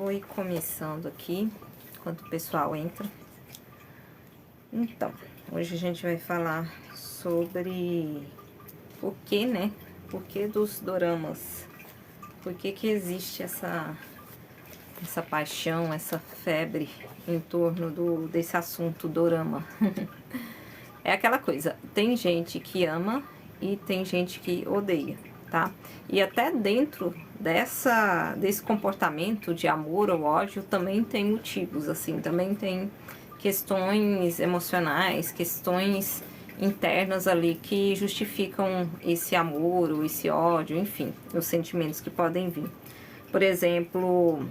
vou ir começando aqui, enquanto o pessoal entra. Então, hoje a gente vai falar sobre o que, né? Por que dos doramas? Por que que existe essa paixão, essa febre em torno desse assunto dorama? É aquela coisa, tem gente que ama e tem gente que odeia, tá? E até dentro desse comportamento de amor ou ódio também tem motivos, assim, também tem questões emocionais, questões internas ali que justificam esse amor ou esse ódio, enfim, os sentimentos que podem vir. Por exemplo,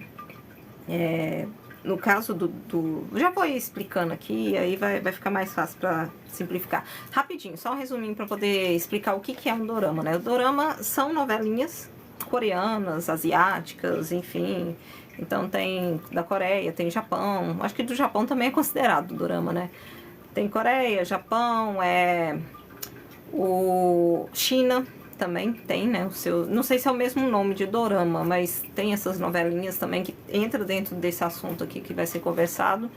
no caso já vou ir explicando aqui, aí vai ficar mais fácil para simplificar. Rapidinho, só um resuminho para poder explicar o que é um dorama, né? O dorama são novelinhas coreanas, asiáticas, enfim. Então tem da Coreia, tem Japão. Acho que do Japão também é considerado dorama, né? Tem Coreia, Japão, China também tem, né, não sei se é o mesmo nome de dorama, mas tem essas novelinhas também que entra dentro desse assunto aqui que vai ser conversado.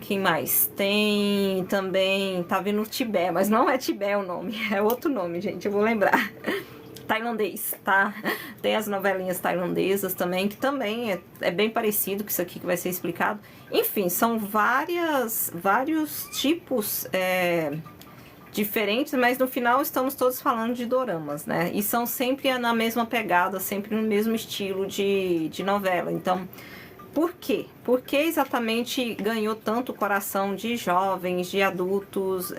Quem mais? Tem também, tá vendo o Tibete, mas não é Tibete o nome, é outro nome, gente, eu vou lembrar. Tailandês, tá? Tem as novelinhas tailandesas também, que também é bem parecido com isso aqui que vai ser explicado. Enfim, são vários tipos diferentes, mas no final estamos todos falando de doramas, né? E são sempre na mesma pegada, sempre no mesmo estilo de novela. Então, por quê? Por que exatamente ganhou tanto o coração de jovens, de adultos?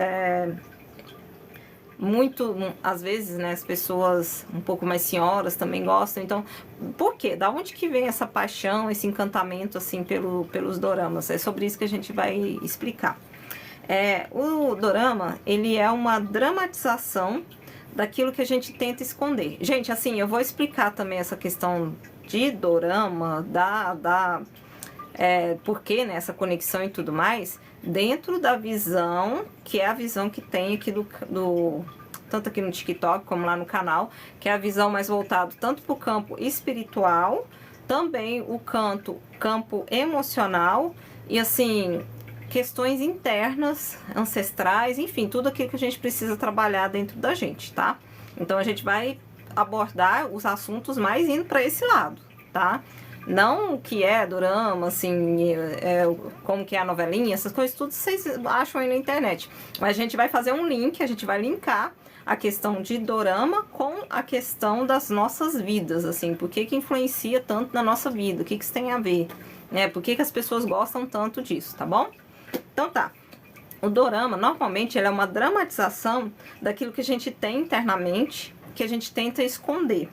Muito, às vezes, né, as pessoas um pouco mais senhoras também gostam. Então, por quê? Da onde que vem essa paixão, esse encantamento, assim, pelos doramas? É sobre isso que a gente vai explicar. O dorama, ele é uma dramatização daquilo que a gente tenta esconder. Gente, assim, eu vou explicar também essa questão de dorama, por que, né, essa conexão e tudo mais, dentro da visão, que é a visão que tem aqui tanto aqui no TikTok como lá no canal, que é a visão mais voltada tanto para o campo espiritual, também o campo emocional e, assim, questões internas, ancestrais, enfim, tudo aquilo que a gente precisa trabalhar dentro da gente, tá? Então a gente vai abordar os assuntos mais indo para esse lado, tá? Não o que é dorama, assim, como que é a novelinha, essas coisas tudo vocês acham aí na internet. Mas a gente vai fazer um link, a gente vai linkar a questão de dorama com a questão das nossas vidas, assim, por que influencia tanto na nossa vida, o que isso tem a ver, né? Por que as pessoas gostam tanto disso, tá bom? Então tá, o dorama normalmente ele é uma dramatização daquilo que a gente tem internamente, que a gente tenta esconder,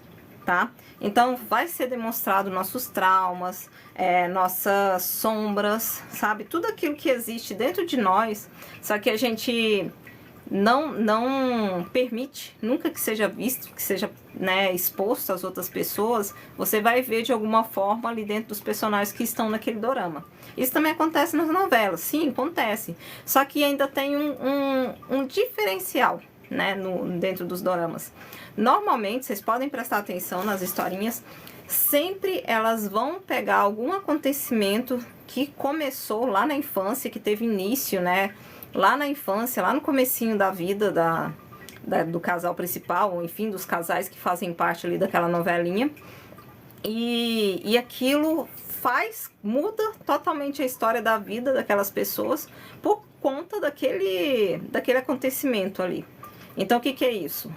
tá? Então vai ser demonstrado nossos traumas, nossas sombras, sabe? Tudo aquilo que existe dentro de nós, só que a gente não permite nunca que seja visto, que seja, né, exposto às outras pessoas. Você vai ver de alguma forma ali dentro dos personagens que estão naquele dorama. Isso também acontece nas novelas, sim, acontece. Só que ainda tem um diferencial, né, dentro dos doramas. Normalmente, vocês podem prestar atenção nas historinhas, sempre elas vão pegar algum acontecimento que começou lá na infância, que teve início, né, lá na infância, lá no comecinho da vida do casal principal, ou enfim, dos casais que fazem parte ali daquela novelinha. E aquilo muda totalmente a história da vida daquelas pessoas por conta daquele acontecimento ali. Então, o que é isso?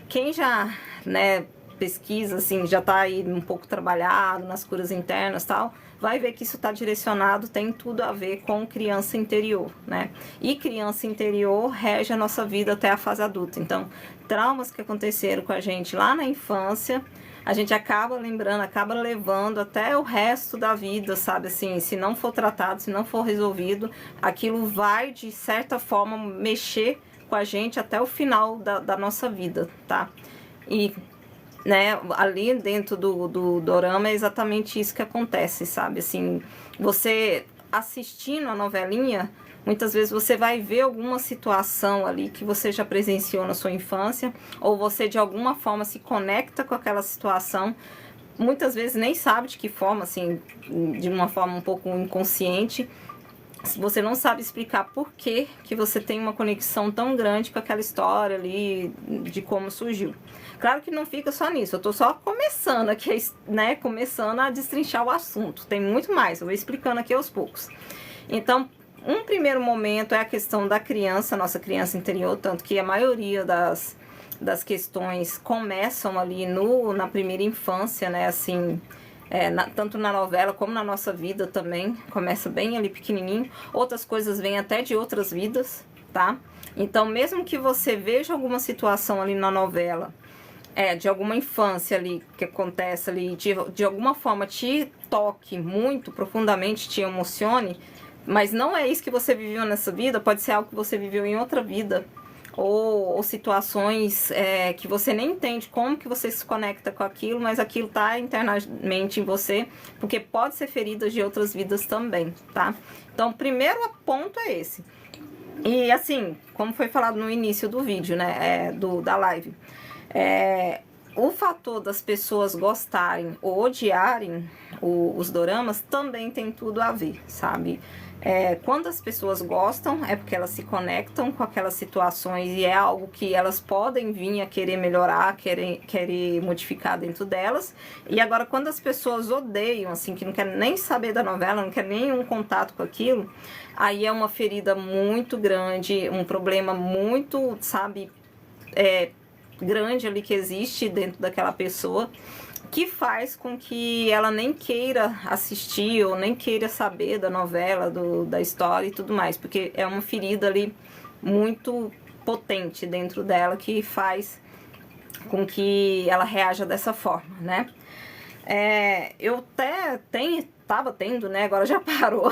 Quem já, né, pesquisa, assim, já tá aí um pouco trabalhado nas curas internas e tal, vai ver que isso está direcionado, tem tudo a ver com criança interior, né? E criança interior rege a nossa vida até a fase adulta. Então, traumas que aconteceram com a gente lá na infância, a gente acaba lembrando, acaba levando até o resto da vida, sabe? Assim, se não for tratado, se não for resolvido, aquilo vai, de certa forma, mexer com a gente até o final da nossa vida, tá? E, né, ali dentro do dorama é exatamente isso que acontece, sabe? Assim, você assistindo a novelinha, muitas vezes você vai ver alguma situação ali que você já presenciou na sua infância, ou você de alguma forma se conecta com aquela situação muitas vezes nem sabe de que forma, assim, de uma forma um pouco inconsciente. Você não sabe explicar por que você tem uma conexão tão grande com aquela história ali, de como surgiu. Claro que não fica só nisso, eu tô só começando aqui, né, começando a destrinchar o assunto. Tem muito mais, eu vou explicando aqui aos poucos. Então, um primeiro momento é a questão da criança, nossa criança interior, tanto que a maioria das questões começam ali na primeira infância, né, assim... tanto na novela como na nossa vida também, começa bem ali pequenininho, outras coisas vêm até de outras vidas, tá? Então, mesmo que você veja alguma situação ali na novela, de alguma infância ali, que acontece ali, de alguma forma te toque muito profundamente, te emocione, mas não é isso que você viveu nessa vida, pode ser algo que você viveu em outra vida, ou situações que você nem entende como que você se conecta com aquilo, mas aquilo tá internamente em você, porque pode ser feridas de outras vidas também, tá? Então, o primeiro ponto é esse. E assim, como foi falado no início do vídeo, né, da live, o fator das pessoas gostarem ou odiarem os doramas também tem tudo a ver, sabe? Quando as pessoas gostam, é porque elas se conectam com aquelas situações e é algo que elas podem vir a querer melhorar, querer modificar dentro delas. E agora, quando as pessoas odeiam, assim, que não querem nem saber da novela, não querem nenhum contato com aquilo, aí é uma ferida muito grande, um problema muito, sabe, grande ali que existe dentro daquela pessoa, que faz com que ela nem queira assistir ou nem queira saber da novela, da história e tudo mais, porque é uma ferida ali muito potente dentro dela que faz com que ela reaja dessa forma, né? Eu até tava tendo, né? Agora já parou.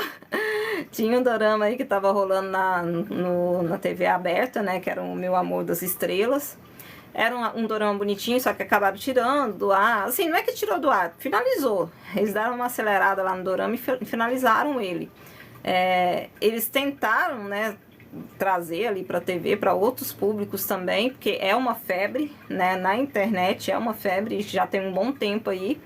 Tinha um dorama aí que tava rolando na TV aberta, né? Que era o Meu Amor das Estrelas. Era um dorama bonitinho, só que acabaram tirando do ar. Assim, não é que tirou do ar, finalizou. Eles deram uma acelerada lá no dorama e finalizaram ele. Eles tentaram, né, trazer ali pra TV, para outros públicos também, porque é uma febre, né, na internet, é uma febre, já tem um bom tempo aí.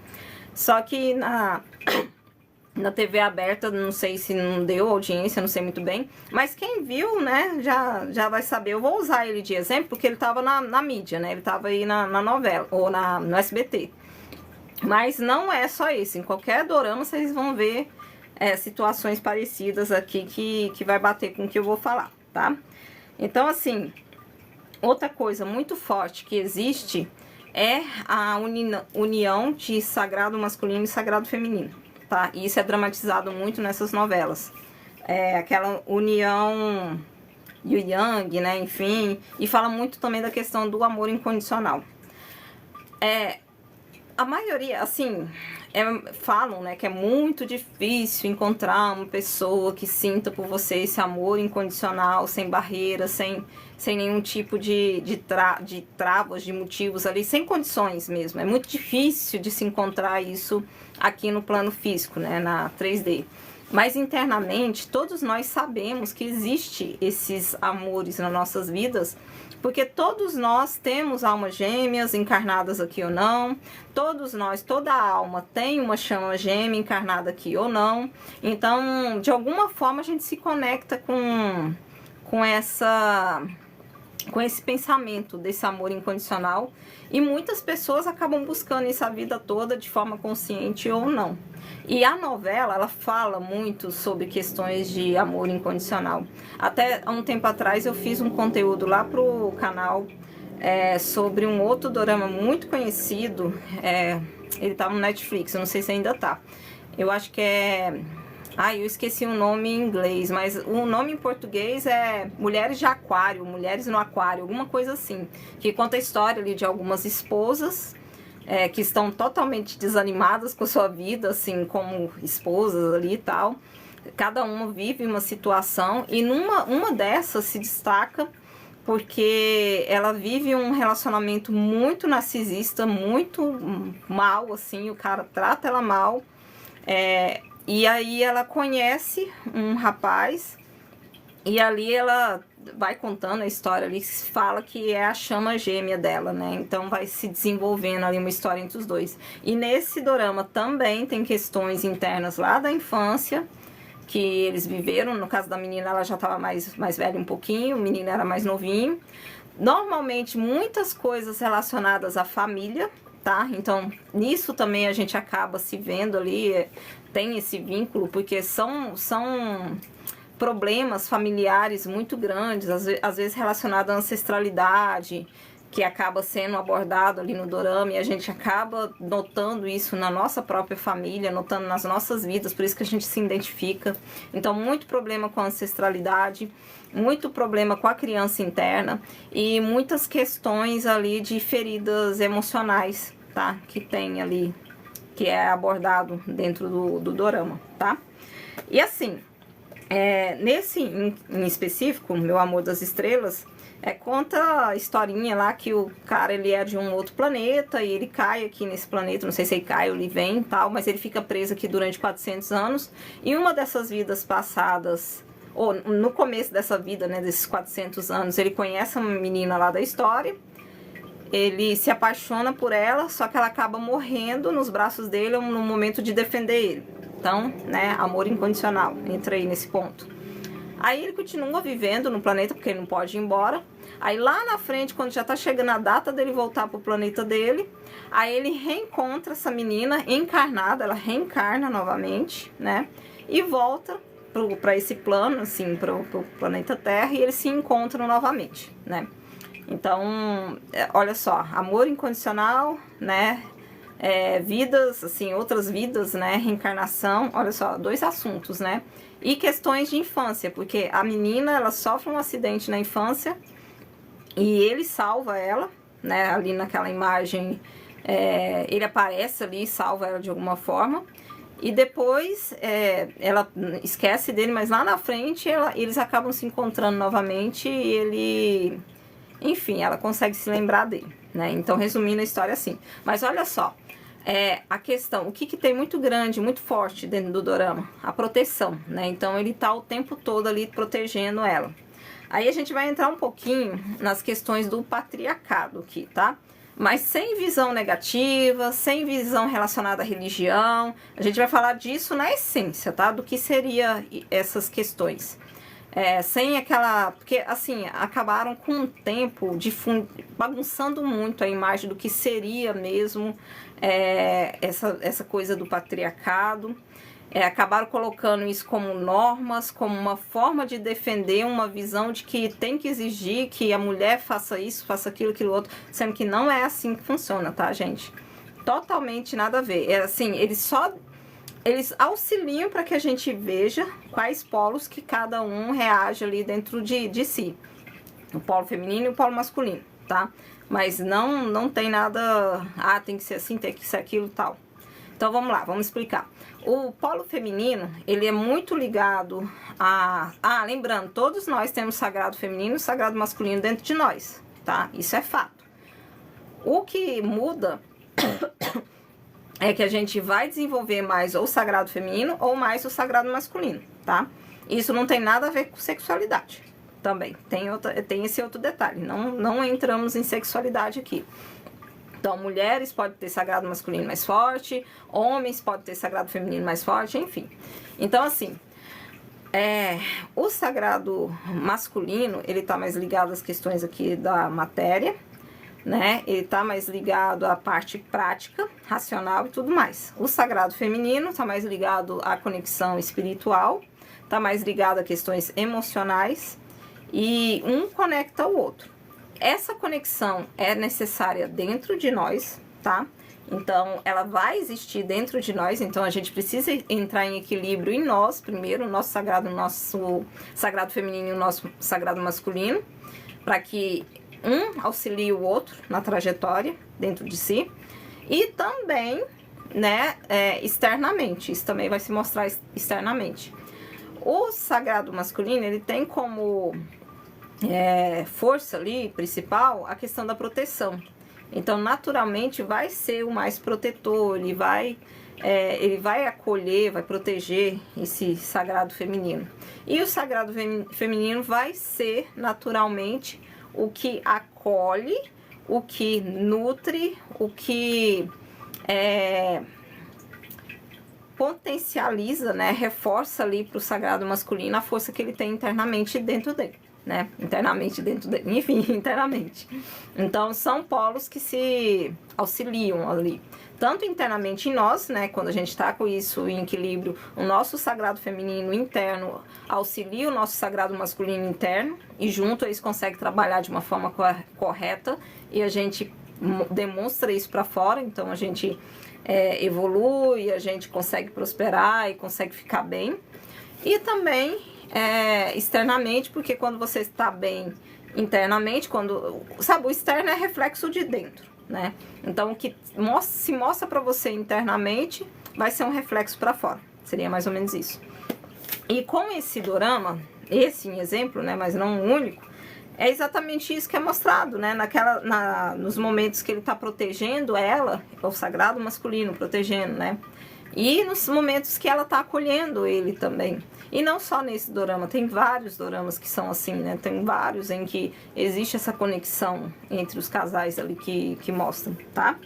Só que na TV aberta, não sei se não deu audiência, não sei muito bem. Mas quem viu, né, já vai saber. Eu vou usar ele de exemplo, porque ele tava na mídia, né? Ele tava aí na novela, ou no SBT. Mas não é só esse. Em qualquer dorama, vocês vão ver situações parecidas aqui que vai bater com o que eu vou falar, tá? Então, assim, outra coisa muito forte que existe é a união de sagrado masculino e sagrado feminino. Tá? E isso é dramatizado muito nessas novelas. Aquela união yin-yang, né? Enfim. E fala muito também da questão do amor incondicional. A maioria, assim, falam, né, que é muito difícil encontrar uma pessoa que sinta por você esse amor incondicional, sem barreiras, sem nenhum tipo de travas, de motivos ali, sem condições mesmo. É muito difícil de se encontrar isso aqui no plano físico, né, na 3D. Mas internamente, todos nós sabemos que existe esses amores nas nossas vidas, porque todos nós temos almas gêmeas encarnadas aqui ou não, todos nós, toda alma tem uma chama gêmea encarnada aqui ou não. Então, de alguma forma, a gente se conecta com esse pensamento desse amor incondicional, e muitas pessoas acabam buscando isso a vida toda de forma consciente ou não. E a novela, ela fala muito sobre questões de amor incondicional. Até há um tempo atrás eu fiz um conteúdo lá pro canal sobre um outro dorama muito conhecido, ele tá no Netflix, eu não sei se ainda tá. Eu acho que eu esqueci o nome em inglês, mas o nome em português é Mulheres de Aquário, Mulheres no Aquário, alguma coisa assim. Que conta a história ali de algumas esposas que estão totalmente desanimadas com a sua vida, assim, como esposas ali e tal. Cada uma vive uma situação e uma dessas se destaca porque ela vive um relacionamento muito narcisista, muito mal, assim, o cara trata ela mal. E aí ela conhece um rapaz e ali ela vai contando a história ali, fala que é a chama gêmea dela, né? Então vai se desenvolvendo ali uma história entre os dois. E nesse dorama também tem questões internas lá da infância, que eles viveram. No caso da menina, ela já estava mais velha um pouquinho, o menino era mais novinho. Normalmente, muitas coisas relacionadas à família, tá? Então, nisso também a gente acaba se vendo ali, tem esse vínculo, porque são problemas familiares muito grandes, às vezes relacionados à ancestralidade, que acaba sendo abordado ali no dorama, e a gente acaba notando isso na nossa própria família, notando nas nossas vidas, por isso que a gente se identifica. Então, muito problema com a ancestralidade, muito problema com a criança interna e muitas questões ali de feridas emocionais, tá? Que tem ali, que é abordado dentro do dorama, tá? E assim, nesse em específico, Meu Amor das Estrelas, conta a historinha lá que o cara, ele é de um outro planeta e ele cai aqui nesse planeta, não sei se ele cai ou ele vem e tal, mas ele fica preso aqui durante 400 anos. E uma dessas vidas passadas, ou no começo dessa vida, né, desses 400 anos, ele conhece uma menina lá da história, ele se apaixona por ela, só que ela acaba morrendo nos braços dele no momento de defender ele. Então, né, amor incondicional, entra aí nesse ponto. Aí ele continua vivendo no planeta, porque ele não pode ir embora. Aí lá na frente, quando já tá chegando a data dele voltar pro planeta dele, aí ele reencontra essa menina encarnada, ela reencarna novamente, né? E volta para esse plano, assim, pro planeta Terra, e eles se encontram novamente, né? Então, olha só, amor incondicional, né? Vidas, assim, outras vidas, né? Reencarnação, olha só, 2 assuntos, né? E questões de infância, porque a menina, ela sofre um acidente na infância e ele salva ela, né? Ali naquela imagem, ele aparece ali e salva ela de alguma forma. E depois ela esquece dele, mas lá na frente eles acabam se encontrando novamente e ele... Enfim, ela consegue se lembrar dele, né? Então, resumindo a história assim. Mas olha só, a questão, o que tem muito grande, muito forte dentro do dorama? A proteção, né? Então, ele tá o tempo todo ali protegendo ela. Aí a gente vai entrar um pouquinho nas questões do patriarcado aqui, tá? Mas sem visão negativa, sem visão relacionada à religião. A gente vai falar disso na essência, tá? Do que seria essas questões. Sem aquela... Porque, assim, acabaram com o tempo bagunçando muito a imagem do que seria mesmo essa coisa do patriarcado. Acabaram colocando isso como normas, como uma forma de defender uma visão de que tem que exigir que a mulher faça isso, faça aquilo outro, sendo que não é assim que funciona, tá, gente? Totalmente nada a ver. Assim, eles auxiliam para que a gente veja quais polos que cada um reage ali dentro de si. O polo feminino e o polo masculino, tá? Mas não tem nada... tem que ser assim, tem que ser aquilo e tal. Então, vamos lá, vamos explicar. O polo feminino, ele é muito ligado a... lembrando, todos nós temos sagrado feminino e sagrado masculino dentro de nós, tá? Isso é fato. O que muda... é que a gente vai desenvolver mais ou o sagrado feminino ou mais o sagrado masculino, tá? Isso não tem nada a ver com sexualidade também. Tem esse outro detalhe. Não entramos em sexualidade aqui. Então, mulheres podem ter sagrado masculino mais forte, homens podem ter sagrado feminino mais forte, enfim. Então, assim, o sagrado masculino, ele tá mais ligado às questões aqui da matéria, né? Ele tá mais ligado à parte prática, racional e tudo mais. O sagrado feminino tá mais ligado à conexão espiritual, tá mais ligado a questões emocionais e um conecta o outro. Essa conexão é necessária dentro de nós, tá? Então, ela vai existir dentro de nós, então a gente precisa entrar em equilíbrio em nós, primeiro, o nosso sagrado feminino e o nosso sagrado masculino, para que um auxilie o outro na trajetória dentro de si e também, né, externamente. Isso também vai se mostrar externamente. O sagrado masculino, ele tem como força ali principal a questão da proteção. Então, naturalmente, vai ser o mais protetor, ele vai ele vai acolher, vai proteger esse sagrado feminino. E o sagrado feminino vai ser naturalmente o que acolhe, o que nutre, o que potencializa, né, reforça ali para o sagrado masculino a força que ele tem internamente dentro dele, né, internamente dentro dele, enfim, internamente. Então são polos que se auxiliam ali, tanto internamente em nós, né, quando a gente está com isso em equilíbrio, o nosso sagrado feminino interno auxilia o nosso sagrado masculino interno, e junto eles conseguem trabalhar de uma forma correta, e a gente demonstra isso para fora, então a gente evolui, a gente consegue prosperar e consegue ficar bem. E também externamente, porque quando você está bem internamente, sabe, o externo é reflexo de dentro, né? Então o que se mostra para você internamente vai ser um reflexo para fora, seria mais ou menos isso. E com esse dorama, esse em exemplo, né, mas não o único, é exatamente isso que é mostrado, né? Nos momentos que ele está protegendo ela, o sagrado masculino protegendo, né? E nos momentos que ela está acolhendo ele também. E não só nesse dorama, tem vários doramas que são assim, né? Tem vários em que existe essa conexão entre os casais ali que mostram, tá?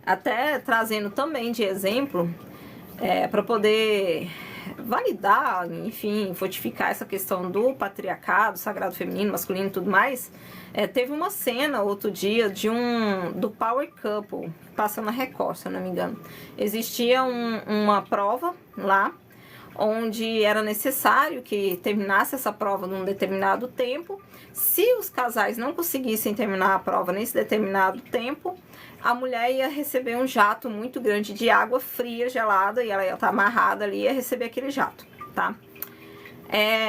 Até trazendo também de exemplo, para poder validar, enfim, fortificar essa questão do patriarcado, sagrado feminino, masculino e tudo mais, teve uma cena outro dia do Power Couple, passando na Record, se eu não me engano. Existia uma prova lá, onde era necessário que terminasse essa prova num determinado tempo. Se os casais não conseguissem terminar a prova nesse determinado tempo, a mulher ia receber um jato muito grande de água fria, gelada, e ela ia estar amarrada ali e ia receber aquele jato, tá?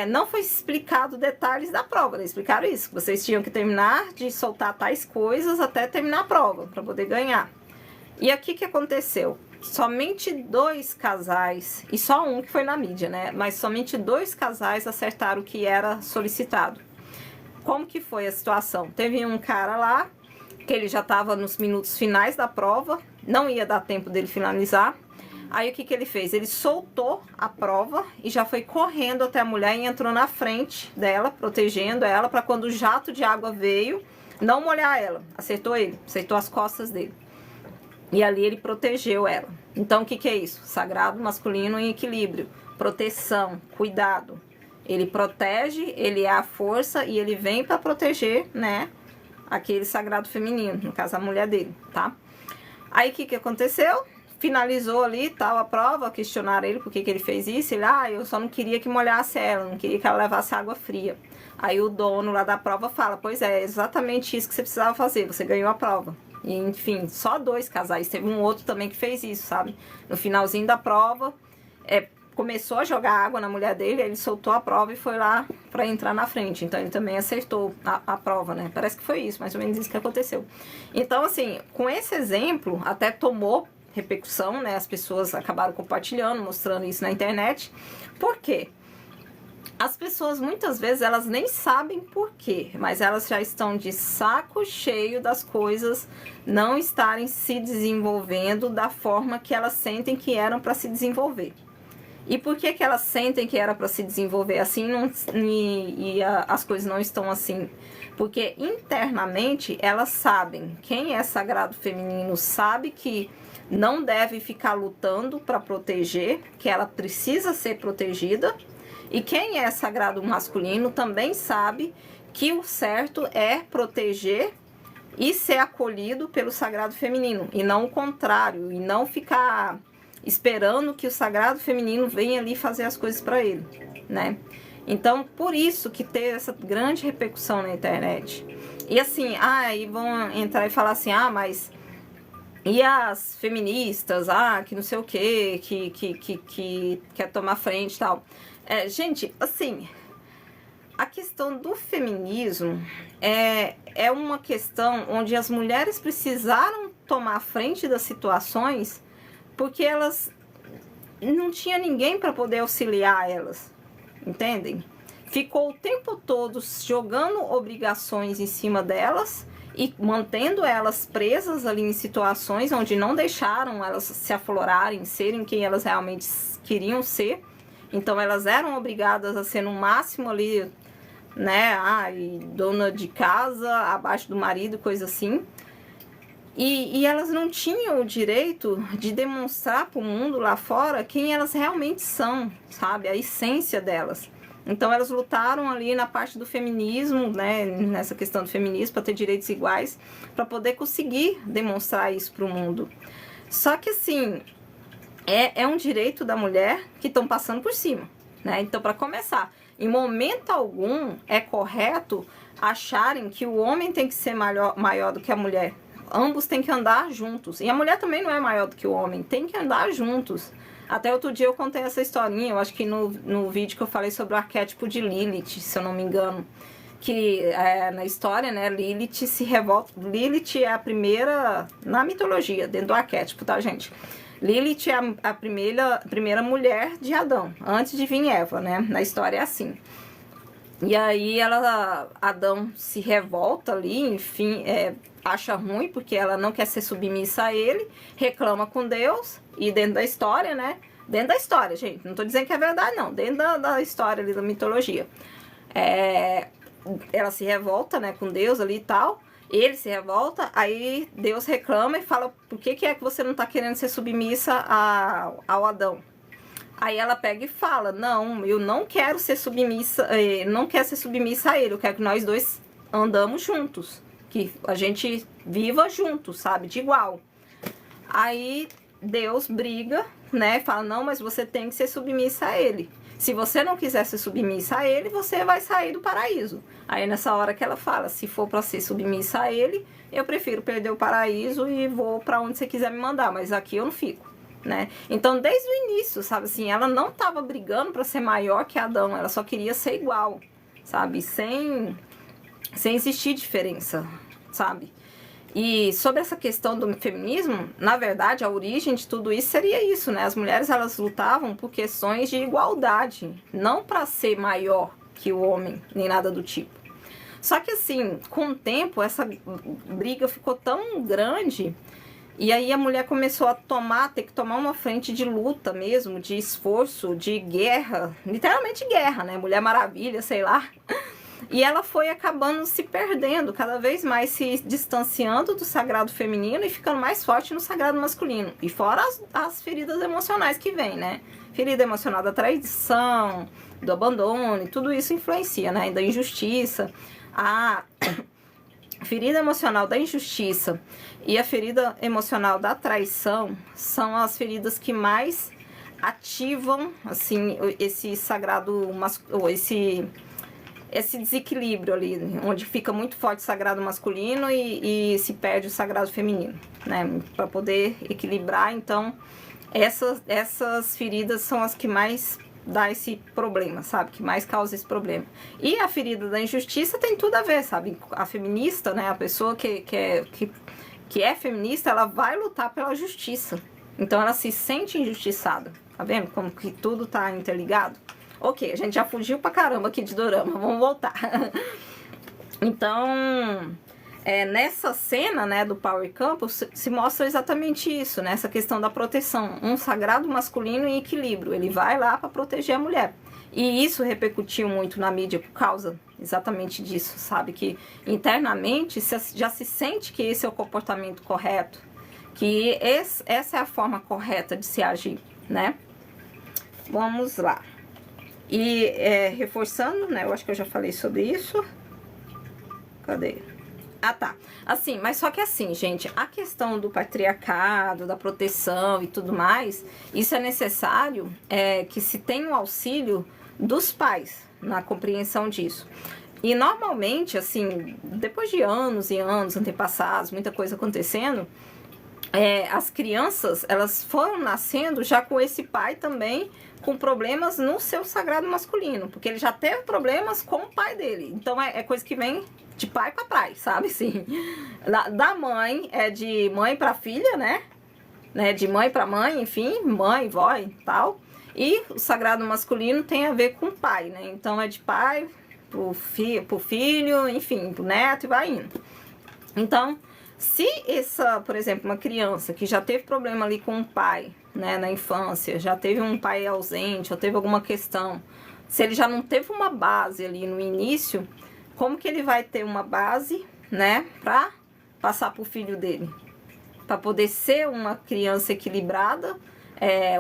Não foi explicado detalhes da prova, né? Explicaram isso, que vocês tinham que terminar de soltar tais coisas até terminar a prova, para poder ganhar. E aqui que aconteceu? Somente 2 casais, e só um que foi na mídia, né? Mas somente 2 casais acertaram o que era solicitado. Como que foi a situação? Teve um cara lá, que ele já estava nos minutos finais da prova, não ia dar tempo dele finalizar. Aí o que ele fez? Ele soltou a prova e já foi correndo até a mulher e entrou na frente dela, protegendo ela, para quando o jato de água veio, não molhar ela. Acertou ele, acertou as costas dele. E ali ele protegeu ela. Então o que é isso? Sagrado masculino em equilíbrio, proteção, cuidado. Ele protege, ele é a força e ele vem para proteger, né, aquele sagrado feminino, no caso a mulher dele, tá? Aí o que aconteceu? Finalizou ali, tal, a prova, questionaram ele por que ele fez isso. Ele, eu só não queria que molhasse ela, não queria que ela levasse água fria. Aí o dono lá da prova fala, pois é exatamente isso que você precisava fazer, você ganhou a prova. E, enfim, só 2 casais, teve um outro também que fez isso, sabe? No finalzinho da prova, começou a jogar água na mulher dele, ele soltou a prova e foi lá para entrar na frente. Então ele também acertou a prova, né? Parece que foi isso, mais ou menos isso que aconteceu. Então, assim, com esse exemplo, até tomou repercussão, né? As pessoas acabaram compartilhando, mostrando isso na internet. Por quê? As pessoas, muitas vezes, elas nem sabem por quê, mas elas já estão de saco cheio das coisas não estarem se desenvolvendo da forma que elas sentem que eram para se desenvolver. E por que elas sentem que era para se desenvolver assim as coisas não estão assim? Porque internamente elas sabem, quem é sagrado feminino sabe que não deve ficar lutando para proteger, que ela precisa ser protegida. E quem é sagrado masculino também sabe que o certo é proteger e ser acolhido pelo sagrado feminino, e não o contrário, e não ficar esperando que o sagrado feminino venha ali fazer as coisas para ele, né? Então, por isso que teve essa grande repercussão na internet. E assim, aí vão entrar e falar assim, mas e as feministas, que não sei o quê, que quer tomar frente e tal. Gente, assim, a questão do feminismo é uma questão onde as mulheres precisaram tomar frente das situações porque elas não tinha ninguém para poder auxiliar elas, entendem? Ficou o tempo todo jogando obrigações em cima delas e mantendo elas presas ali em situações onde não deixaram elas se aflorarem, serem quem elas realmente queriam ser. Então elas eram obrigadas a ser no máximo ali, né, dona de casa, abaixo do marido, coisa assim. E elas não tinham o direito de demonstrar para o mundo lá fora quem elas realmente são, sabe? A essência delas. Então elas lutaram ali na parte do feminismo, né? Nessa questão do feminismo, para ter direitos iguais, para poder conseguir demonstrar isso para o mundo. Só que assim, é um direito da mulher que estão passando por cima, né? Então, para começar, em momento algum é correto acharem que o homem tem que ser maior do que a mulher. Ambos têm que andar juntos. E a mulher também não é maior do que o homem, tem que andar juntos. Até outro dia eu contei essa historinha, eu acho que no vídeo que eu falei sobre o arquétipo de Lilith, se eu não me engano. Que na história, né, Lilith se revolta. Lilith é a primeira, na mitologia, dentro do arquétipo, tá, gente? Lilith é a primeira mulher de Adão, antes de vir Eva, né? Na história é assim. E aí Adão se revolta ali, enfim, acha ruim porque ela não quer ser submissa a ele, reclama com Deus, e dentro da história, né? Dentro da história, gente, não tô dizendo que é verdade, não, dentro da história ali, da mitologia. Ela se revolta, né, com Deus ali e tal, ele se revolta, aí Deus reclama e fala, por que é que você não tá querendo ser submissa ao Adão? Aí ela pega e fala, não, eu não quero ser submissa, não quero ser submissa a ele, eu quero que nós dois andamos juntos, que a gente viva juntos, sabe, de igual. Aí Deus briga, né, fala, não, mas você tem que ser submissa a ele. Se você não quiser ser submissa a ele, você vai sair do paraíso. Aí nessa hora que ela fala, se for para ser submissa a ele, eu prefiro perder o paraíso e vou para onde você quiser me mandar, mas aqui eu não fico. Né? Então, desde o início, sabe assim, ela não estava brigando para ser maior que Adão, ela só queria ser igual, sabe? Sem existir diferença, sabe? E sobre essa questão do feminismo, na verdade, a origem de tudo isso seria isso, né? As mulheres, elas lutavam por questões de igualdade, não para ser maior que o homem, nem nada do tipo. Só que assim, com o tempo, essa briga ficou tão grande. E aí a mulher começou a ter que tomar uma frente de luta mesmo, de esforço, de guerra, literalmente guerra, né? Mulher Maravilha, sei lá. E ela foi acabando se perdendo, cada vez mais se distanciando do sagrado feminino e ficando mais forte no sagrado masculino. E fora as feridas emocionais que vem, né? Ferida emocional da traição, do abandono, e tudo isso influencia, né? Da injustiça. A ferida emocional da injustiça e a ferida emocional da traição são as feridas que mais ativam, assim, esse sagrado, esse desequilíbrio ali, onde fica muito forte o sagrado masculino e se perde o sagrado feminino, né? Para poder equilibrar, então, essas feridas são as que mais dá esse problema, sabe? Que mais causa esse problema. E a ferida da injustiça tem tudo a ver, sabe? A feminista, né? A pessoa que é feminista, ela vai lutar pela justiça. Então ela se sente injustiçada. Tá vendo como que tudo tá interligado? Ok, a gente já fugiu pra caramba aqui de dorama. Vamos voltar. Então, nessa cena, né, do Power Couple, se mostra exatamente isso, né? Essa questão da proteção. Um sagrado masculino em equilíbrio. Ele vai lá para proteger a mulher. E isso repercutiu muito na mídia por causa exatamente disso, sabe? Que internamente já se sente que esse é o comportamento correto. Que essa é a forma correta de se agir, né? Vamos lá. E reforçando, né? Eu acho que eu já falei sobre isso. Cadê? Ah, tá. Assim, mas só que assim, gente, a questão do patriarcado, da proteção e tudo mais, isso é necessário que se tenha o auxílio dos pais na compreensão disso. E normalmente, assim, depois de anos e anos antepassados, muita coisa acontecendo, as crianças, elas foram nascendo já com esse pai também com problemas no seu sagrado masculino, porque ele já teve problemas com o pai dele. Então é coisa que vem de pai para pai, sabe assim? Da mãe, de mãe para filha, né? De mãe para mãe, enfim, mãe, vó e tal. E o sagrado masculino tem a ver com o pai, né? Então é de pai pro filho, enfim, pro neto e vai indo. Então, se essa, por exemplo, uma criança que já teve problema ali com o pai, né, na infância, já teve um pai ausente, ou teve alguma questão, se ele já não teve uma base ali no início, como que ele vai ter uma base, né, para passar pro filho dele? Para poder ser uma criança equilibrada,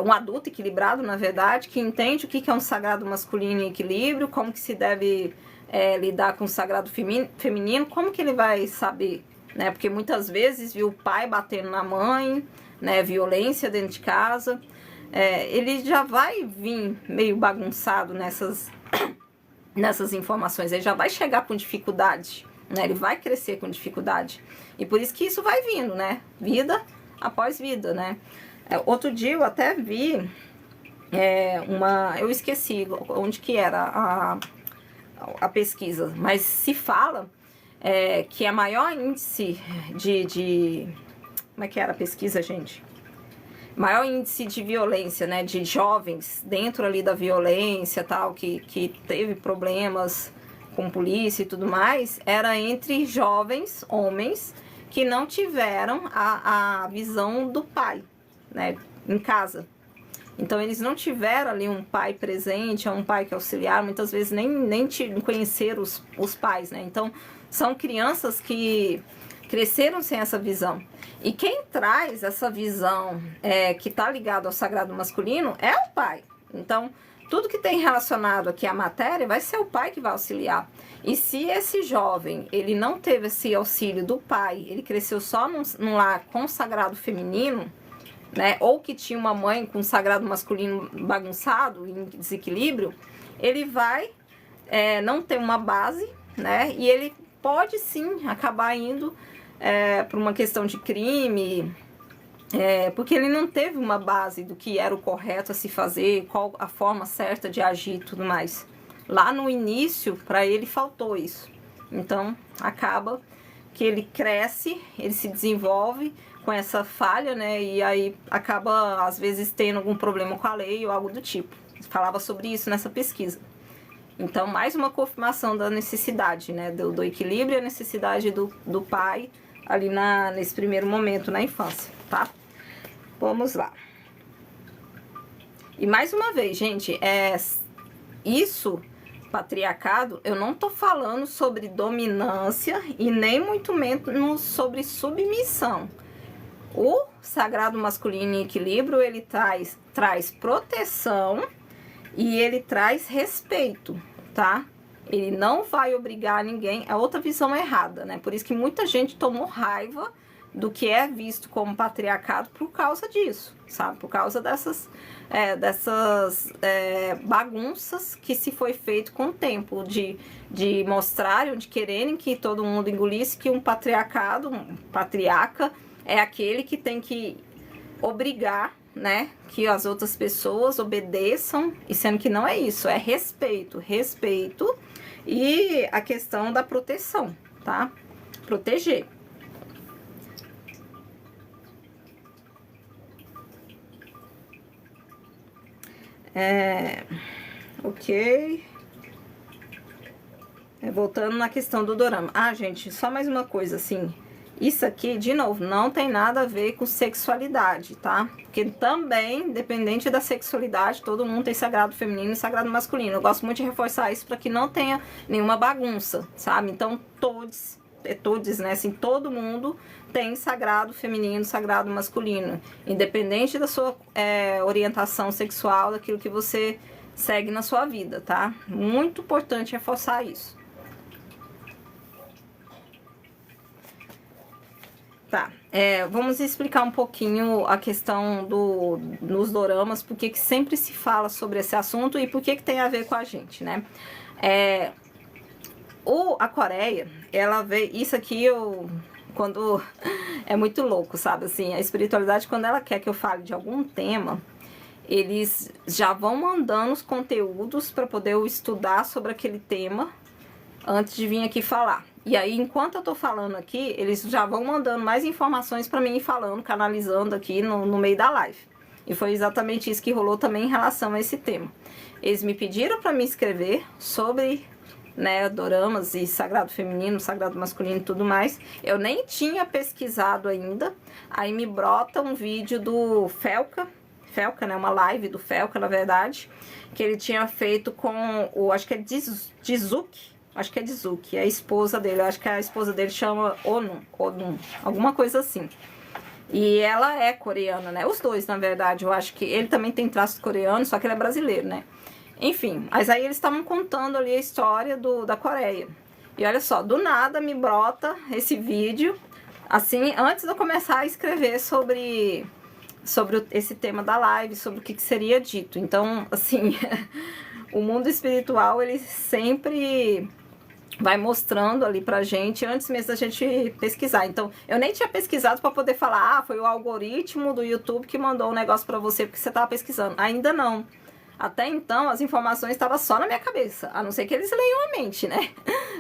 um adulto equilibrado, na verdade, que entende o que é um sagrado masculino em equilíbrio, como que se deve lidar com o sagrado feminino, como que ele vai saber, né? Porque muitas vezes viu o pai batendo na mãe, né? Violência dentro de casa, ele já vai vir meio bagunçado nessas informações, ele já vai chegar com dificuldade, né? Ele vai crescer com dificuldade. E por isso que isso vai vindo, né? Vida após vida, né? Outro dia eu até vi eu esqueci onde que era a pesquisa, mas se fala que a maior índice como é que era a pesquisa, gente? Maior índice de violência, né, de jovens dentro ali da violência, tal, que teve problemas com polícia e tudo mais, era entre jovens homens que não tiveram a visão do pai, né, em casa. Então, eles não tiveram ali um pai presente, um pai que auxiliar, muitas vezes nem conheceram os pais, né? Então, são crianças que cresceram sem essa visão. E quem traz essa visão que está ligado ao sagrado masculino é o pai. Então, tudo que tem relacionado aqui à matéria vai ser o pai que vai auxiliar. E se esse jovem, ele não teve esse auxílio do pai, ele cresceu só num lar com sagrado feminino, né, ou que tinha uma mãe com sagrado masculino bagunçado, em desequilíbrio, ele vai não ter uma base, né, e ele pode sim acabar indo por uma questão de crime, porque ele não teve uma base do que era o correto a se fazer, qual a forma certa de agir e tudo mais. Lá no início, para ele faltou isso. Então, acaba que ele cresce, ele se desenvolve com essa falha, né? E aí acaba, às vezes, tendo algum problema com a lei ou algo do tipo. Falava sobre isso nessa pesquisa. Então, mais uma confirmação da necessidade, né? Do equilíbrio e a necessidade do pai ali nesse primeiro momento na infância, tá? Vamos lá. E mais uma vez, gente, isso, patriarcado, eu não tô falando sobre dominância e nem muito menos sobre submissão. O sagrado masculino em equilíbrio, ele traz proteção e ele traz respeito, tá? Ele não vai obrigar ninguém, é outra visão errada, né? Por isso que muita gente tomou raiva do que é visto como patriarcado por causa disso, sabe? Por causa dessas bagunças que se foi feito com o tempo, de mostrarem, de quererem que todo mundo engolisse que um patriarca é aquele que tem que obrigar, né, que as outras pessoas obedeçam, e sendo que não é isso, é respeito e a questão da proteção, tá? Proteger. Ok. Voltando na questão do dorama. Ah, gente, só mais uma coisa, assim. Isso aqui, de novo, não tem nada a ver com sexualidade, tá? Porque também, independente da sexualidade, todo mundo tem sagrado feminino e sagrado masculino. Eu gosto muito de reforçar isso para que não tenha nenhuma bagunça, sabe? Então, todos, né? Assim, todo mundo tem sagrado feminino, sagrado masculino. Independente da sua orientação sexual, daquilo que você segue na sua vida, tá? Muito importante reforçar isso. Tá, vamos explicar um pouquinho a questão nos doramas, porque que sempre se fala sobre esse assunto e por que tem a ver com a gente, né? A Coreia, ela vê, isso aqui quando é muito louco, sabe? Assim, a espiritualidade, quando ela quer que eu fale de algum tema, eles já vão mandando os conteúdos para poder eu estudar sobre aquele tema antes de vir aqui falar. E aí, enquanto eu tô falando aqui, eles já vão mandando mais informações para mim ir falando, canalizando aqui no meio da live. E foi exatamente isso que rolou também em relação a esse tema. Eles me pediram para me escrever sobre né, doramas e sagrado feminino, sagrado masculino e tudo mais. Eu nem tinha pesquisado ainda, aí me brota um vídeo do Felca, né, uma live do Felca, na verdade, que ele tinha feito com o, acho que é Dizuki, acho que é Dizuki, é a esposa dele, acho que a esposa dele chama Onum, alguma coisa assim. E ela é coreana, né, os dois, na verdade, eu acho que ele também tem traços coreanos, só que ele é brasileiro, né. Enfim, mas aí eles estavam contando ali a história da Coreia. E olha só, do nada me brota esse vídeo, assim, antes de eu começar a escrever sobre esse tema da live, sobre o que seria dito. Então, assim, o mundo espiritual, ele sempre vai mostrando ali pra gente, antes mesmo da gente pesquisar. Então, eu nem tinha pesquisado para poder falar, foi o algoritmo do YouTube que mandou o negócio pra você porque você tava pesquisando. Ainda não. Até então, as informações estavam só na minha cabeça, a não ser que eles leiam a mente, né?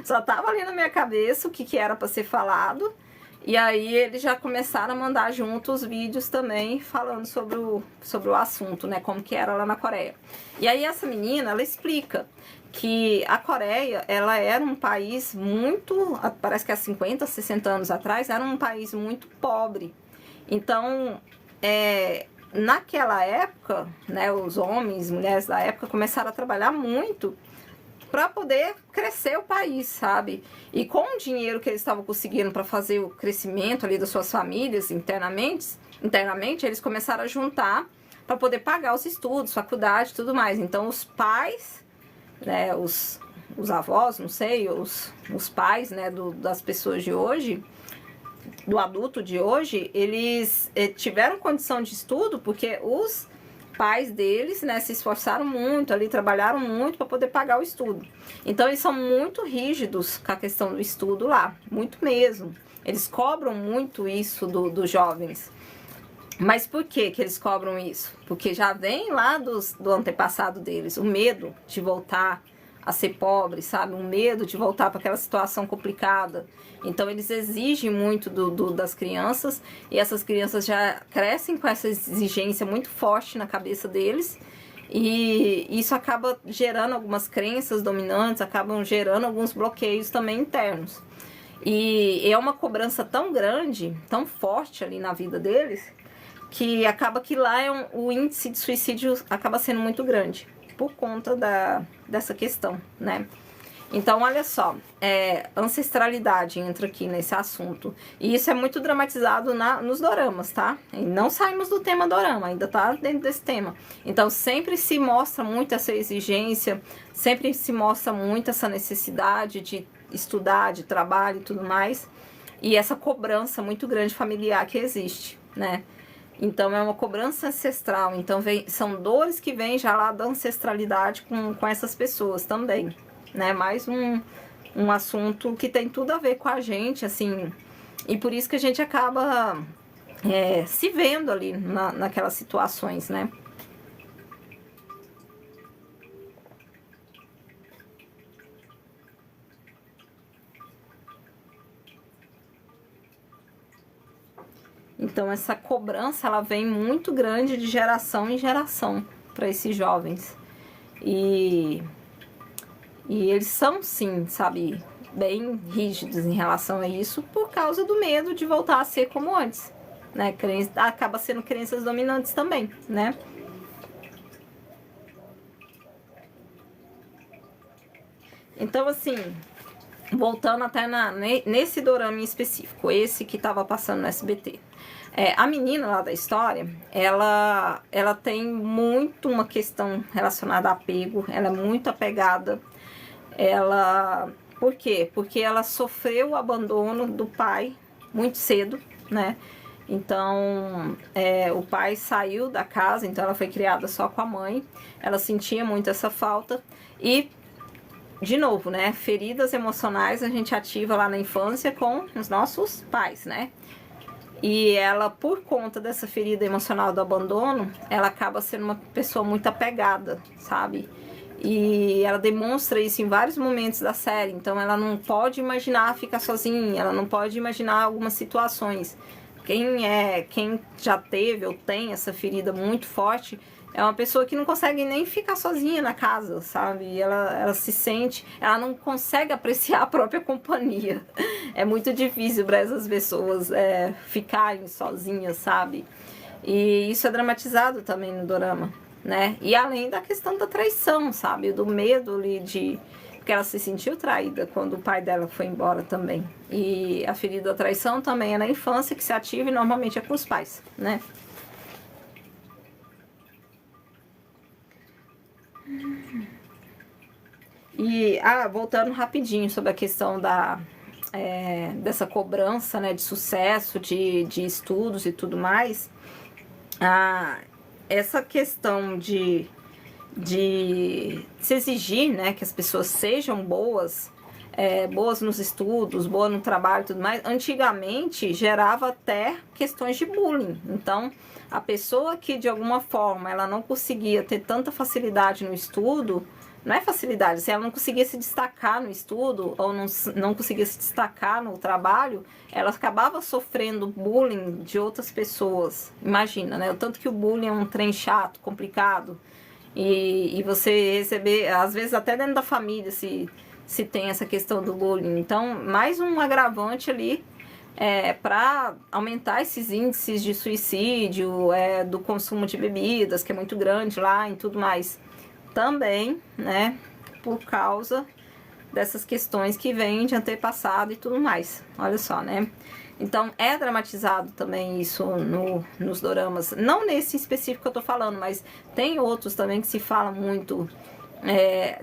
Só tava ali na minha cabeça o que era para ser falado. E aí eles já começaram a mandar junto os vídeos também falando sobre o assunto, né? Como que era lá na Coreia. E aí essa menina, ela explica que a Coreia, ela era um país muito, parece que há 50, 60 anos atrás, era um país muito pobre. Então, naquela época, né, os homens, mulheres da época começaram a trabalhar muito para poder crescer o país, sabe? E com o dinheiro que eles estavam conseguindo para fazer o crescimento ali das suas famílias internamente eles começaram a juntar para poder pagar os estudos, faculdade e tudo mais. Então os pais, né, os avós, não sei, os pais, né, das pessoas de hoje, do adulto de hoje, eles tiveram condição de estudo porque os pais deles, né, se esforçaram muito ali, trabalharam muito para poder pagar o estudo. Então eles são muito rígidos com a questão do estudo lá, muito mesmo. Eles cobram muito isso dos jovens. Mas por que eles cobram isso? Porque já vem lá do antepassado deles, o medo de voltar a ser pobre, sabe? Um medo de voltar para aquela situação complicada. Então eles exigem muito das crianças, e essas crianças já crescem com essa exigência muito forte na cabeça deles, e isso acaba gerando algumas crenças dominantes, acabam gerando alguns bloqueios também internos. E é uma cobrança tão grande, tão forte ali na vida deles, que acaba que lá o índice de suicídio acaba sendo muito grande, por conta dessa questão, né? Então, olha só, ancestralidade entra aqui nesse assunto. E isso é muito dramatizado nos doramas, tá? E não saímos do tema dorama, ainda tá dentro desse tema. Então, sempre se mostra muito essa exigência, sempre se mostra muito essa necessidade de estudar, de trabalho e tudo mais. E essa cobrança muito grande familiar que existe, né? Então, é uma cobrança ancestral. Então, são dores que vêm já lá da ancestralidade com essas pessoas também, né? Mais um assunto que tem tudo a ver com a gente, assim. E por isso que a gente acaba se vendo ali naquelas situações, né? Então, essa cobrança, ela vem muito grande de geração em geração para esses jovens. E eles são, sim, sabe, bem rígidos em relação a isso por causa do medo de voltar a ser como antes, né? Acaba sendo crenças dominantes também, né? Então, assim, voltando até nesse dorama em específico, esse que estava passando no SBT. A menina lá da história, ela tem muito uma questão relacionada a apego, ela é muito apegada. Por quê? Porque ela sofreu o abandono do pai muito cedo, né? Então, o pai saiu da casa, então ela foi criada só com a mãe. Ela sentia muito essa falta e, de novo, né? Feridas emocionais a gente ativa lá na infância com os nossos pais, né? E ela, por conta dessa ferida emocional do abandono, ela acaba sendo uma pessoa muito apegada, sabe? E ela demonstra isso em vários momentos da série. Então ela não pode imaginar ficar sozinha, ela não pode imaginar algumas situações. Quem já teve ou tem essa ferida muito forte, é uma pessoa que não consegue nem ficar sozinha na casa, sabe? Ela se sente, ela não consegue apreciar a própria companhia. É muito difícil para essas pessoas ficarem sozinhas, sabe? E isso é dramatizado também no dorama, né? E além da questão da traição, sabe? Do medo ali de... Porque ela se sentiu traída quando o pai dela foi embora também. E a ferida da traição também é na infância, que se ativa e normalmente é com os pais, né? E, voltando rapidinho sobre a questão dessa cobrança, né, de sucesso, de estudos e tudo mais, essa questão de se exigir, né, que as pessoas sejam boas, boas nos estudos, boas no trabalho e tudo mais, antigamente gerava até questões de bullying. Então, a pessoa que de alguma forma ela não conseguia ter tanta facilidade no estudo, não é facilidade, se ela não conseguia se destacar no estudo ou não conseguia se destacar no trabalho, ela acabava sofrendo bullying de outras pessoas. Imagina, né? O tanto que o bullying é um trem chato, complicado, e você receber, às vezes até dentro da família se tem essa questão do bullying. Então, mais um agravante ali para aumentar esses índices de suicídio, do consumo de bebidas, que é muito grande lá e tudo mais. Também, né, por causa dessas questões que vêm de antepassado e tudo mais. Olha só, né? Então, é dramatizado também isso nos doramas. Não nesse específico que eu tô falando, mas tem outros também que se fala muito.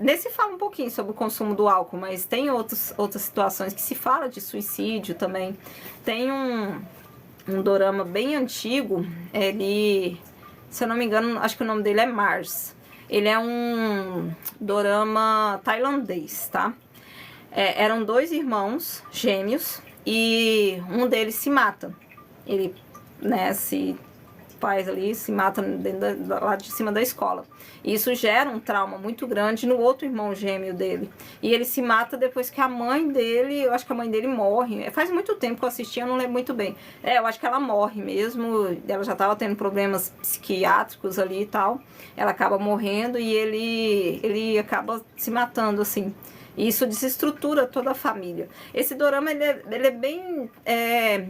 Nesse fala um pouquinho sobre o consumo do álcool, mas tem outras situações que se fala de suicídio também. Tem um dorama bem antigo, ele, se eu não me engano, acho que o nome dele é Mars. Ele é um dorama tailandês, tá? Eram 2 irmãos gêmeos e um deles se mata. Ele, né, se faz ali, se mata lá de cima da escola. E isso gera um trauma muito grande no outro irmão gêmeo dele. E ele se mata depois que a mãe dele, eu acho que a mãe dele morre. Faz muito tempo que eu assisti, eu não lembro muito bem. Eu acho que ela morre mesmo, ela já estava tendo problemas psiquiátricos ali e tal. Ela acaba morrendo e ele acaba se matando, assim. E isso desestrutura toda a família. Esse dorama, ele é bem...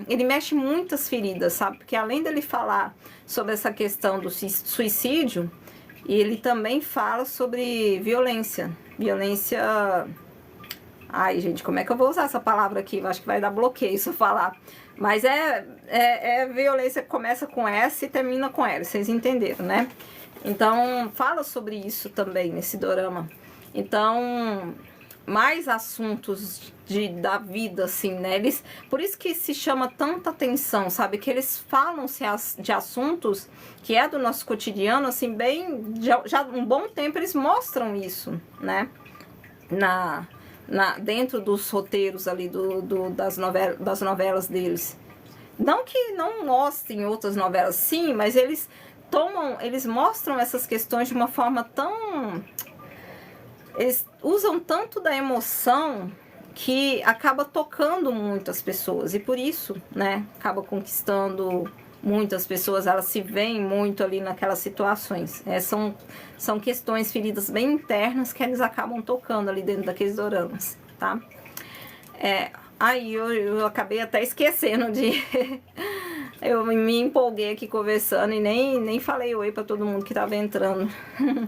ele mexe muitas feridas, sabe? Porque além dele falar sobre essa questão do suicídio, ele também fala sobre violência. Violência... Ai, gente, como é que eu vou usar essa palavra aqui? Eu acho que vai dar bloqueio se eu falar. Mas violência que começa com S e termina com L, vocês entenderam, né? Então, fala sobre isso também nesse dorama. Então... mais assuntos da vida, assim, né? Por isso que se chama tanta atenção, sabe? Que eles falam de assuntos que é do nosso cotidiano, assim, bem... Já há um bom tempo eles mostram isso, né? Dentro dos roteiros ali das novelas deles. Não que não mostrem outras novelas, sim, mas eles mostram essas questões de uma forma tão... Eles usam tanto da emoção que acaba tocando muitas pessoas. E por isso, né, acaba conquistando muitas pessoas. Elas se veem muito ali naquelas situações. São questões, feridas bem internas que eles acabam tocando ali dentro daqueles doramas, tá? Aí eu acabei até esquecendo de... Eu me empolguei aqui conversando e nem falei oi pra todo mundo que tava entrando.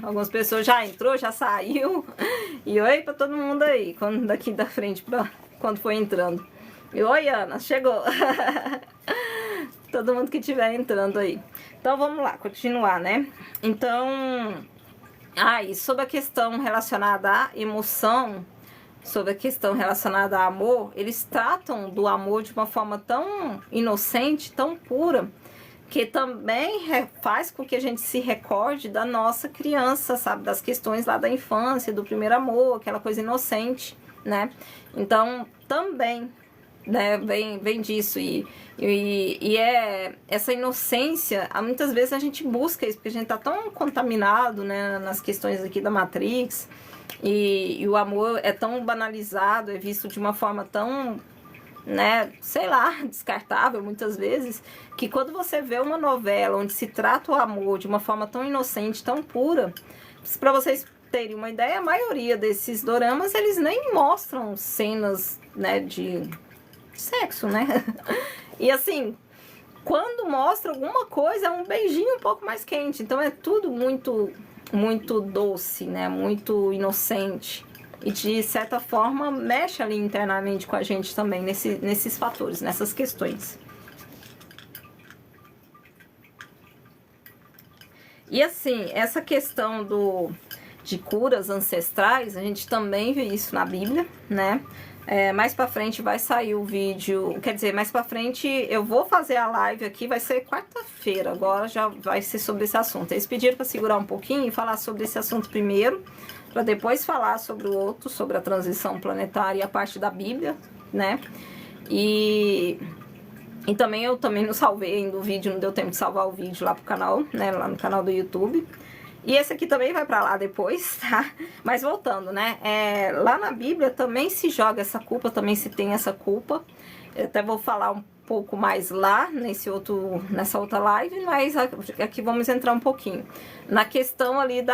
Algumas pessoas já entrou, já saiu. E oi pra todo mundo aí, daqui da frente, quando foi entrando. E oi, Ana, chegou. Todo mundo que estiver entrando aí. Então vamos lá, continuar, né? Então, e sobre a questão relacionada à emoção, sobre a questão relacionada a amor, eles tratam do amor de uma forma tão inocente, tão pura, que também faz com que a gente se recorde da nossa criança, sabe? Das questões lá da infância, do primeiro amor, aquela coisa inocente, né? Então, também, né, vem disso. E essa inocência, muitas vezes a gente busca isso, porque a gente tá tão contaminado, né, nas questões aqui da Matrix. E o amor é tão banalizado, é visto de uma forma tão né, sei lá, descartável muitas vezes, que quando você vê uma novela onde se trata o amor de uma forma tão inocente, tão pura, para vocês terem uma ideia, a maioria desses doramas, eles nem mostram cenas, né, de sexo, né? E assim, quando mostra alguma coisa, é um beijinho um pouco mais quente. Então é tudo muito doce, né? Muito inocente. E de certa forma mexe ali internamente com a gente também nesses fatores, nessas questões. E assim, essa questão de curas ancestrais, a gente também vê isso na Bíblia, né? Mais pra frente vai sair o vídeo, quer dizer, mais pra frente eu vou fazer a live aqui, vai ser quarta-feira, agora já vai ser sobre esse assunto. Eles pediram pra segurar um pouquinho e falar sobre esse assunto primeiro, pra depois falar sobre o outro, sobre a transição planetária e a parte da Bíblia, né? E também eu não salvei ainda o vídeo, não deu tempo de salvar o vídeo lá pro canal, né? Lá no canal do YouTube. E esse aqui também vai pra lá depois, tá? Mas voltando, né? Lá na Bíblia também se joga essa culpa, também se tem essa culpa. Eu até vou falar um pouco mais lá, nessa outra live, mas aqui vamos entrar um pouquinho. Na questão ali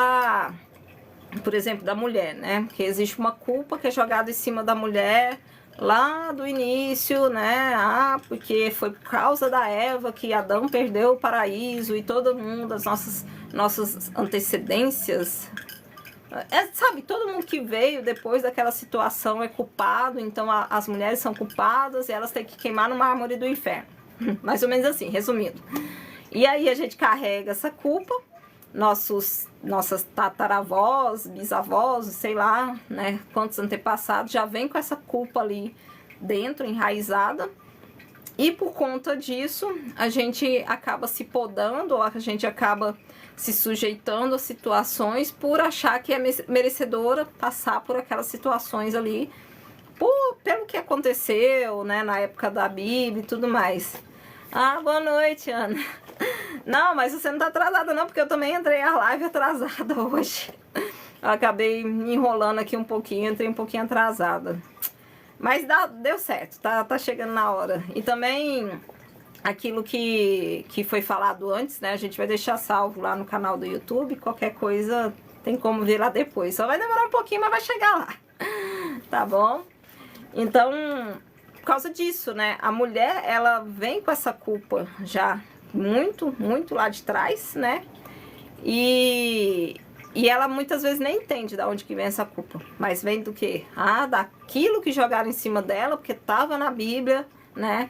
por exemplo, da mulher, né? Que existe uma culpa que é jogada em cima da mulher lá do início, né? Porque foi por causa da Eva que Adão perdeu o paraíso e todo mundo, as nossas antecedências, sabe, todo mundo que veio depois daquela situação é culpado, então as mulheres são culpadas e elas têm que queimar no mármore do inferno. Mais ou menos assim, resumindo. E aí a gente carrega essa culpa, nossas tataravós, bisavós, sei lá, né, quantos antepassados já vem com essa culpa ali dentro, enraizada. E por conta disso, a gente acaba se podando, ou a gente acaba se sujeitando a situações por achar que é merecedora passar por aquelas situações ali, pelo que aconteceu, né, na época da Bíblia e tudo mais. Boa noite, Ana. Não, mas você não tá atrasada não, porque eu também entrei a live atrasada hoje. Eu acabei me enrolando aqui um pouquinho, entrei um pouquinho atrasada. Mas deu certo, tá chegando na hora. E também aquilo que foi falado antes, né? A gente vai deixar salvo lá no canal do YouTube. Qualquer coisa tem como ver lá depois. Só vai demorar um pouquinho, mas vai chegar lá. Tá bom? Então, por causa disso, né? A mulher, ela vem com essa culpa já muito lá de trás, né? E ela muitas vezes nem entende de onde que vem essa culpa. Mas vem do quê? Daquilo que jogaram em cima dela, porque estava na Bíblia, né?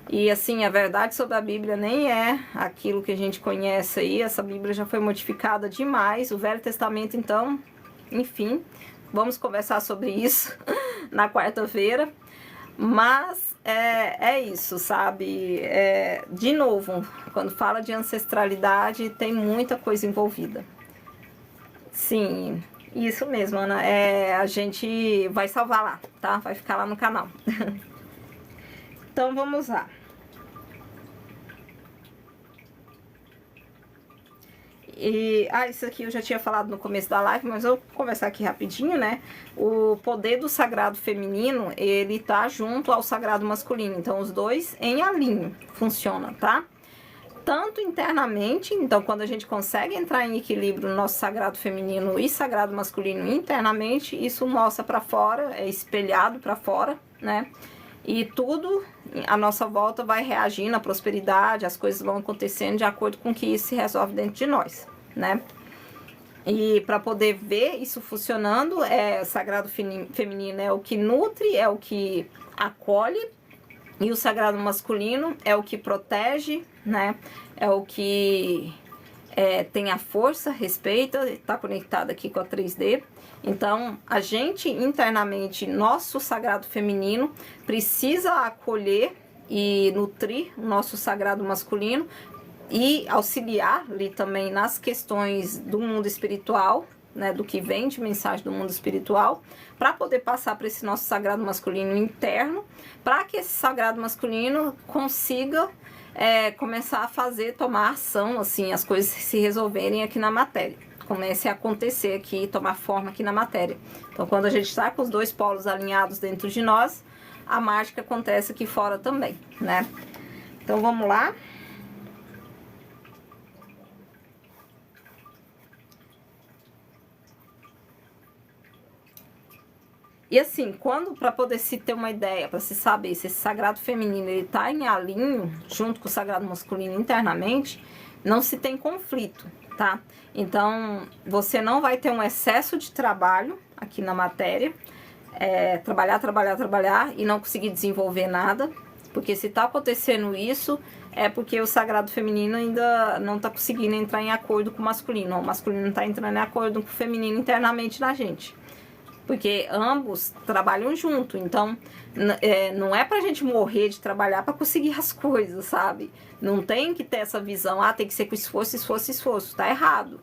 E assim, a verdade sobre a Bíblia nem é aquilo que a gente conhece aí. Essa Bíblia já foi modificada demais. O Velho Testamento, então, enfim, vamos conversar sobre isso na quarta-feira. Mas é isso, sabe? De novo, quando fala de ancestralidade, tem muita coisa envolvida. Sim, isso mesmo, Ana. A gente vai salvar lá, tá? Vai ficar lá no canal. Então, vamos lá. Isso aqui eu já tinha falado no começo da live, mas eu vou conversar aqui rapidinho, né? O poder do sagrado feminino, ele tá junto ao sagrado masculino. Então, os dois em alinho funcionam, tá? Tanto internamente, então quando a gente consegue entrar em equilíbrio no nosso sagrado feminino e sagrado masculino internamente, isso mostra pra fora, é espelhado pra fora, né? E tudo à nossa volta vai reagindo à prosperidade, as coisas vão acontecendo de acordo com o que isso se resolve dentro de nós, né? E para poder ver isso funcionando, o sagrado feminino é o que nutre, é o que acolhe, e o sagrado masculino é o que protege, né? É o que tem a força, respeita, está conectado aqui com a 3D. Então, a gente internamente, nosso sagrado feminino, precisa acolher e nutrir o nosso sagrado masculino e auxiliar ali também nas questões do mundo espiritual, né, do que vem de mensagem do mundo espiritual, para poder passar para esse nosso sagrado masculino interno, para que esse sagrado masculino consiga começar a tomar ação, assim, as coisas se resolverem aqui na matéria. Comece a acontecer aqui, tomar forma aqui na matéria. Então, quando a gente está com os dois polos alinhados dentro de nós, a mágica acontece aqui fora também, né? Então vamos lá. E assim, para poder se ter uma ideia, para se saber se esse sagrado feminino ele tá em alinho junto com o sagrado masculino internamente, não se tem conflito, tá? Então, você não vai ter um excesso de trabalho aqui na matéria, trabalhar e não conseguir desenvolver nada, porque se tá acontecendo isso, é porque o sagrado feminino ainda não tá conseguindo entrar em acordo com o masculino, o masculino não tá entrando em acordo com o feminino internamente na gente. Porque ambos trabalham junto, então não é pra gente morrer de trabalhar pra conseguir as coisas, sabe? Não tem que ter essa visão, tem que ser com esforço, tá errado.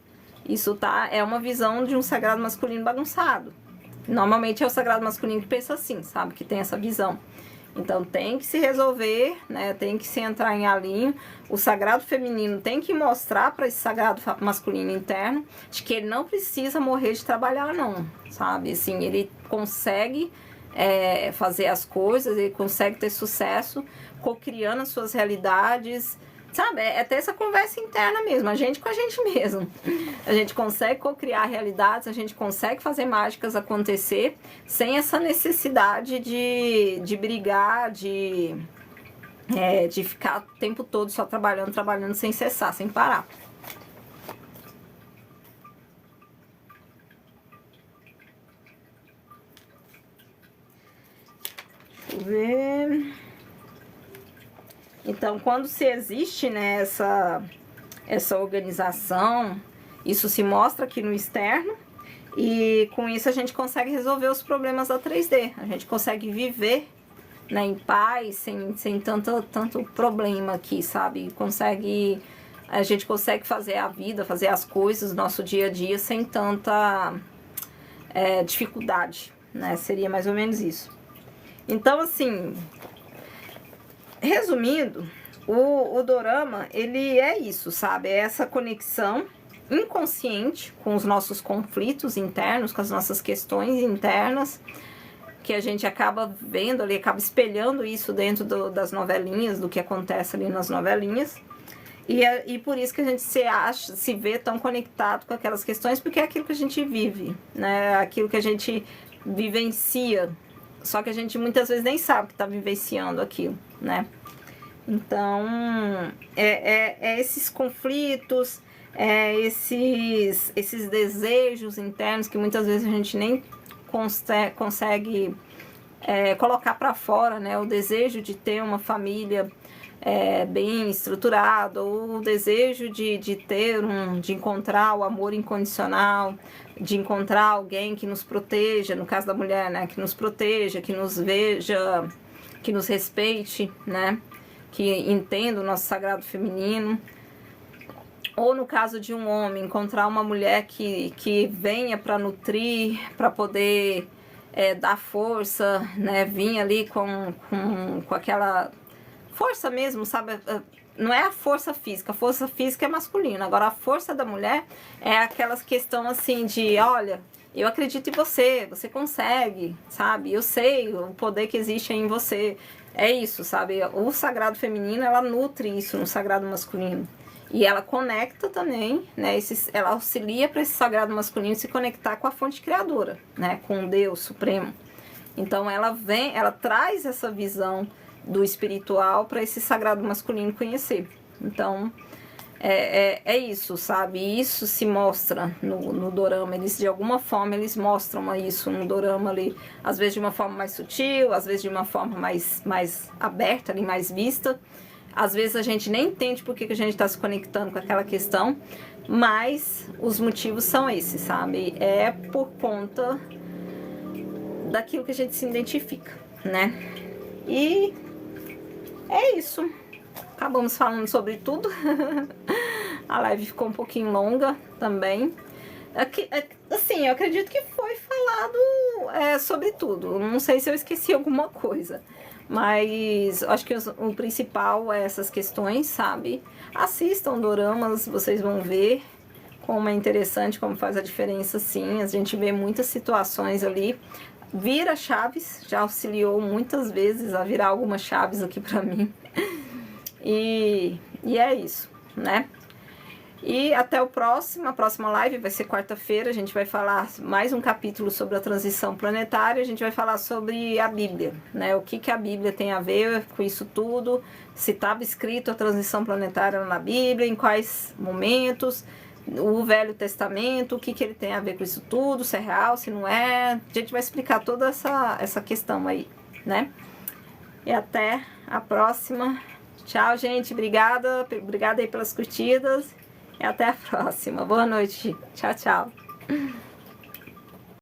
Isso é uma visão de um sagrado masculino bagunçado. Normalmente é o sagrado masculino que pensa assim, sabe? Que tem essa visão. Então tem que se resolver, né? Tem que se entrar em alinho. O sagrado feminino tem que mostrar para esse sagrado masculino interno de que ele não precisa morrer de trabalhar, não, sabe? Assim, ele consegue fazer as coisas, ele consegue ter sucesso co-criando as suas realidades, sabe? É ter essa conversa interna mesmo, a gente com a gente mesmo. A gente consegue co-criar realidades, a gente consegue fazer mágicas acontecer sem essa necessidade de brigar, de ficar o tempo todo só trabalhando sem cessar, sem parar. Deixa eu ver. Então, quando se existe, né, essa organização, isso se mostra aqui no externo e com isso a gente consegue resolver os problemas da 3D. A gente consegue viver, né, em paz, sem tanto problema aqui, sabe? A gente consegue fazer a vida, fazer as coisas do nosso dia a dia sem tanta dificuldade, né? Seria mais ou menos isso. Então, assim, resumindo, o dorama, ele é isso, sabe? É essa conexão inconsciente com os nossos conflitos internos, com as nossas questões internas, que a gente acaba vendo ali, acaba espelhando isso dentro das novelinhas, do que acontece ali nas novelinhas. E por isso que a gente se vê tão conectado com aquelas questões, porque é aquilo que a gente vive, né? Aquilo que a gente vivencia. Só que a gente muitas vezes nem sabe que está vivenciando aquilo, né? Então, esses conflitos, esses desejos internos que muitas vezes a gente nem consegue colocar para fora, né? O desejo de ter uma família bem estruturada, ou o desejo de encontrar o amor incondicional, de encontrar alguém que nos proteja, no caso da mulher, né? Que nos proteja, que nos veja, que nos respeite, né? Que entenda o nosso sagrado feminino. Ou no caso de um homem, encontrar uma mulher que venha para nutrir, para poder dar força, né? Vir ali com aquela força mesmo, sabe? Não é a força física é masculina. Agora, a força da mulher é aquela questão assim de, olha, eu acredito em você, você consegue, sabe? Eu sei o poder que existe em você. É isso, sabe? O sagrado feminino, ela nutre isso no sagrado masculino. E ela conecta também, né? Ela auxilia para esse sagrado masculino se conectar com a fonte criadora, né? Com o Deus Supremo. Então, ela traz essa visão do espiritual para esse sagrado masculino conhecer. Então, é isso, sabe? Isso se mostra no dorama. Eles, de alguma forma, eles mostram isso no dorama ali. Às vezes de uma forma mais sutil, às vezes de uma forma mais aberta, ali, mais vista. Às vezes a gente nem entende por que a gente está se conectando com aquela questão, mas os motivos são esses, sabe? É por conta daquilo que a gente se identifica, né? E é isso. Acabamos falando sobre tudo. A live ficou um pouquinho longa também. Assim, eu acredito que foi falado sobre tudo. Não sei se eu esqueci alguma coisa. Mas acho que o principal é essas questões, sabe? Assistam doramas, vocês vão ver como é interessante, como faz a diferença, sim. A gente vê muitas situações ali. vira chaves, já auxiliou muitas vezes a virar algumas chaves aqui pra mim. E é isso, né? E até a próxima live vai ser quarta-feira, a gente vai falar mais um capítulo sobre a transição planetária, a gente vai falar sobre a Bíblia, né? O que a Bíblia tem a ver com isso tudo, se estava escrito a transição planetária na Bíblia, em quais momentos, o Velho Testamento, o que ele tem a ver com isso tudo, se é real, se não é. A gente vai explicar toda essa questão aí, né? E até a próxima. Tchau, gente. Obrigada aí pelas curtidas. E até a próxima. Boa noite. Tchau, tchau.